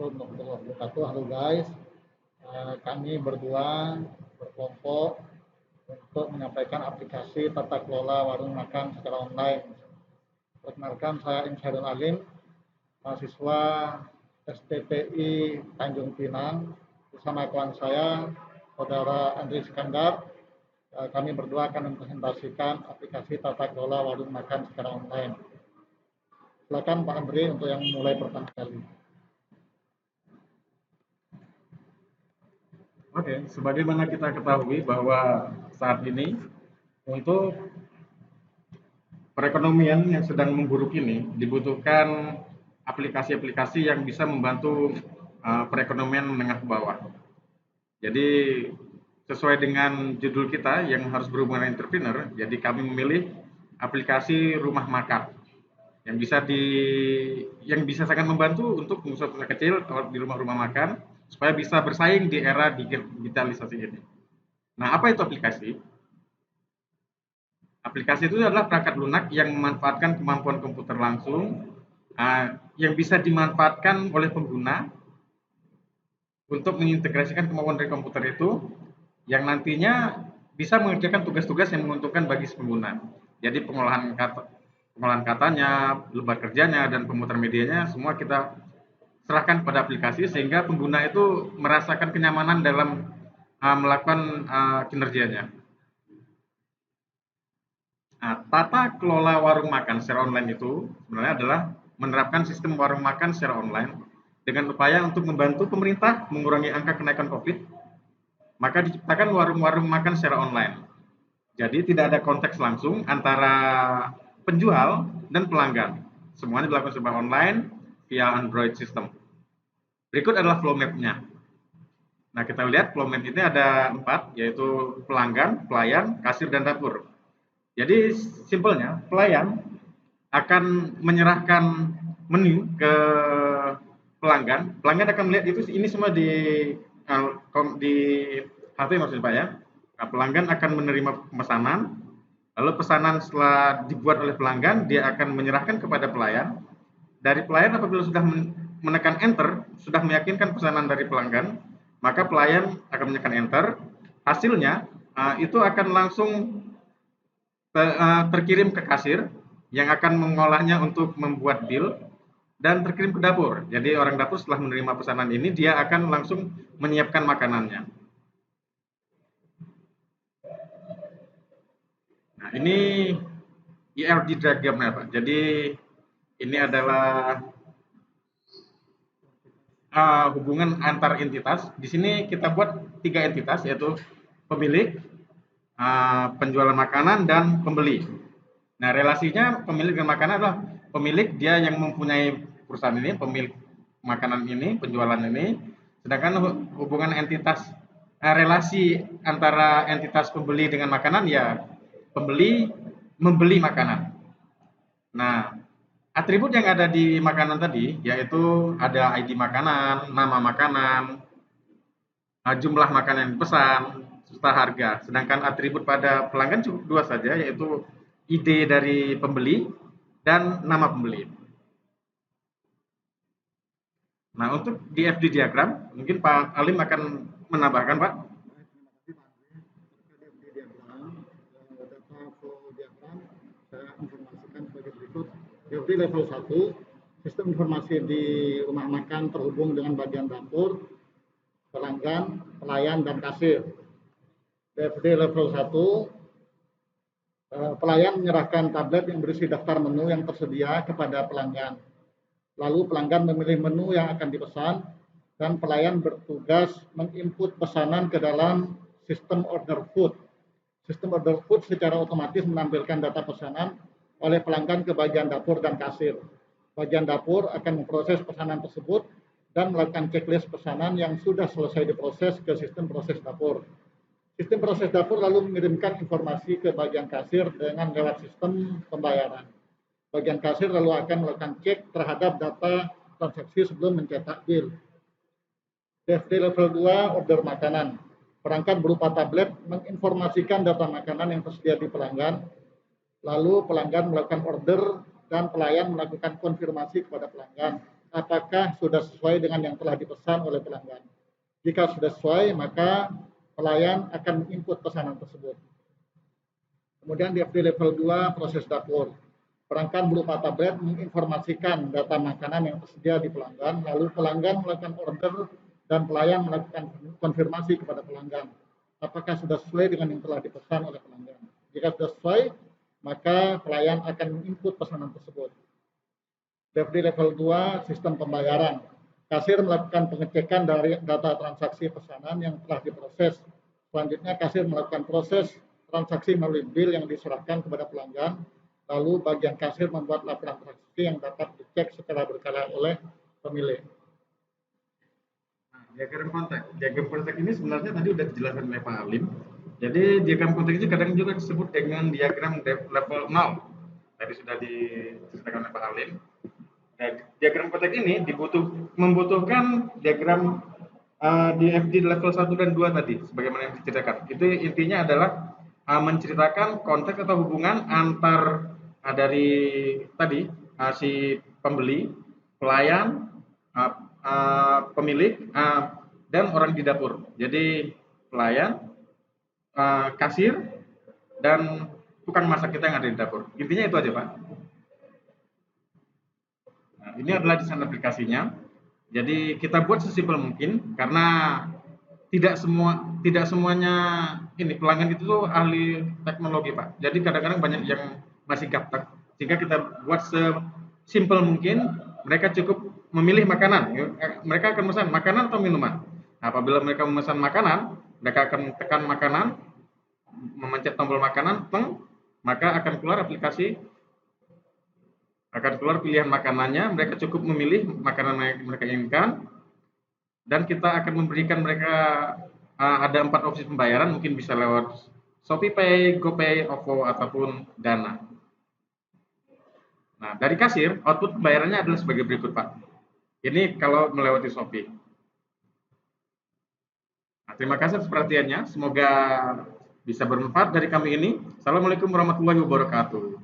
Assalamualaikum warahmatullahi wabarakatuh. Halo guys, kami berdua berkelompok untuk menyampaikan aplikasi tata kelola warung makan secara online. Perkenalkan, saya Insyairul Alim, mahasiswa STPI Tanjung Pinang, bersama kawan saya, Saudara Andri Iskandar. Kami berdua akan mempresentasikan aplikasi tata kelola warung makan secara online. Silakan Pak Andri untuk yang mulai pertama kali. Oke, sebagaimana kita ketahui bahwa saat ini untuk perekonomian yang sedang memburuk ini dibutuhkan aplikasi-aplikasi yang bisa membantu perekonomian menengah ke bawah. Jadi sesuai dengan judul kita yang harus berhubungan dengan entrepreneur, jadi kami memilih aplikasi rumah makan yang bisa sangat membantu untuk pengusaha kecil di rumah-rumah makan supaya bisa bersaing di era digitalisasi ini. Nah, apa itu aplikasi? Aplikasi itu adalah perangkat lunak yang memanfaatkan kemampuan komputer langsung yang bisa dimanfaatkan oleh pengguna untuk mengintegrasikan kemampuan dari komputer itu yang nantinya bisa mengerjakan tugas-tugas yang menguntungkan bagi si pengguna. Jadi pengolahan katanya, lebar kerjanya, dan pemutar medianya semua kita serahkan pada aplikasi sehingga pengguna itu merasakan kenyamanan dalam melakukan kinerjanya. Nah, tata kelola warung makan secara online itu sebenarnya adalah menerapkan sistem warung makan secara online dengan upaya untuk membantu pemerintah mengurangi angka kenaikan COVID, maka diciptakan warung-warung makan secara online. Jadi tidak ada konteks langsung antara penjual dan pelanggan. Semuanya dilakukan secara online via Android system. Berikut adalah flow map-nya. Nah, kita lihat flow map ini ada 4, yaitu pelanggan, pelayan, kasir, dan dapur. Jadi simpelnya pelayan akan menyerahkan menu ke pelanggan. Pelanggan akan melihat ini semua di HP maksudnya Pak ya. Nah, pelanggan akan menerima pemesanan. Lalu pesanan setelah dibuat oleh pelanggan dia akan menyerahkan kepada pelayan. Dari pelayan apabila sudah menekan enter, sudah meyakinkan pesanan dari pelanggan, maka pelayan akan menekan enter. Hasilnya itu akan langsung terkirim ke kasir yang akan mengolahnya untuk membuat bill dan terkirim ke dapur. Jadi orang dapur setelah menerima pesanan ini dia akan langsung menyiapkan makanannya. Nah, ini ERD diagramnya Pak. Jadi ini adalah hubungan antar entitas. Di sini kita buat 3 entitas yaitu pemilik, penjualan makanan, dan pembeli. Nah, relasinya pemilik dan makanan adalah pemilik dia yang mempunyai perusahaan ini, pemilik makanan ini, penjualan ini, sedangkan hubungan entitas relasi antara entitas pembeli dengan makanan ya pembeli membeli makanan. Nah, atribut yang ada di makanan tadi yaitu ada ID makanan, nama makanan, jumlah makanan yang dipesan, serta harga. Sedangkan atribut pada pelanggan cukup 2 saja, yaitu ID dari pembeli dan nama pembeli. Nah, untuk di FD diagram, mungkin Pak Alim akan menambahkan, Pak. Data flow diagram saya informasikan sebagai berikut. FD level 1, sistem informasi di rumah makan terhubung dengan bagian dapur, pelanggan, pelayan, dan kasir. DFD level 1, pelayan menyerahkan tablet yang berisi daftar menu yang tersedia kepada pelanggan. Lalu pelanggan memilih menu yang akan dipesan dan pelayan bertugas menginput pesanan ke dalam sistem order food. Sistem order food secara otomatis menampilkan data pesanan oleh pelanggan ke bagian dapur dan kasir. Bagian dapur akan memproses pesanan tersebut dan melakukan checklist pesanan yang sudah selesai diproses ke sistem proses dapur. Sistem proses dapur lalu mengirimkan informasi ke bagian kasir dengan lewat sistem pembayaran. Bagian kasir lalu akan melakukan cek terhadap data transaksi sebelum mencetak bill. DFD level 2, order makanan. Perangkat berupa tablet menginformasikan data makanan yang tersedia di pelanggan. Lalu pelanggan melakukan order dan pelayan melakukan konfirmasi kepada pelanggan. apakah sudah sesuai dengan yang telah dipesan oleh pelanggan. Jika sudah sesuai, maka pelayan akan input pesanan tersebut. Kemudian di FD level 2, proses dapur. Perangkat berupa tablet menginformasikan data makanan yang tersedia di pelanggan, lalu pelanggan melakukan order dan pelayan melakukan konfirmasi kepada pelanggan apakah sudah sesuai dengan yang telah dipesan oleh pelanggan. Jika sudah sesuai, maka pelayan akan menginput pesanan tersebut. DFD level 2, sistem pembayaran. Kasir melakukan pengecekan dari data transaksi pesanan yang telah diproses. Selanjutnya, kasir melakukan proses transaksi melalui bill yang diserahkan kepada pelanggan. Lalu bagian kasir membuat laporan transaksi yang dapat dicek secara berkala oleh pemilik. Diagram konteks. Diagram konteks ini sebenarnya tadi sudah dijelaskan oleh Pak Alim. Jadi diagram konteks ini kadang juga disebut dengan diagram level 0. Tadi sudah diceritakan oleh Pak Alim. Nah, diagram konteks ini membutuhkan diagram di FD level 1 dan 2 tadi, sebagaimana yang diceritakan. Itu intinya adalah menceritakan konteks atau hubungan antar dari tadi si pembeli, pelayan, pemilik dan orang di dapur. Jadi pelayan, kasir, dan tukang masak kita yang ada di dapur. Intinya itu aja, Pak. Nah, ini adalah desain aplikasinya. Jadi kita buat sesimpel mungkin karena tidak semuanya ini pelanggan itu tuh ahli teknologi, Pak. Jadi kadang-kadang banyak yang masih gaptek. Sehingga kita buat sesimpel mungkin, mereka cukup memilih makanan. Mereka akan memesan makanan atau minuman. Nah, apabila mereka memesan makanan, mereka akan tekan makanan, memencet tombol makanan, maka akan keluar pilihan makanannya, mereka cukup memilih makanan yang mereka inginkan, dan kita akan memberikan mereka ada 4 opsi pembayaran, mungkin bisa lewat ShopeePay, GoPay, OVO, ataupun Dana. Nah, dari kasir, output pembayarannya adalah sebagai berikut, Pak. Ini kalau melewati Shopee. Nah, terima kasih atas perhatiannya. Semoga bisa bermanfaat dari kami ini. Assalamualaikum warahmatullahi wabarakatuh.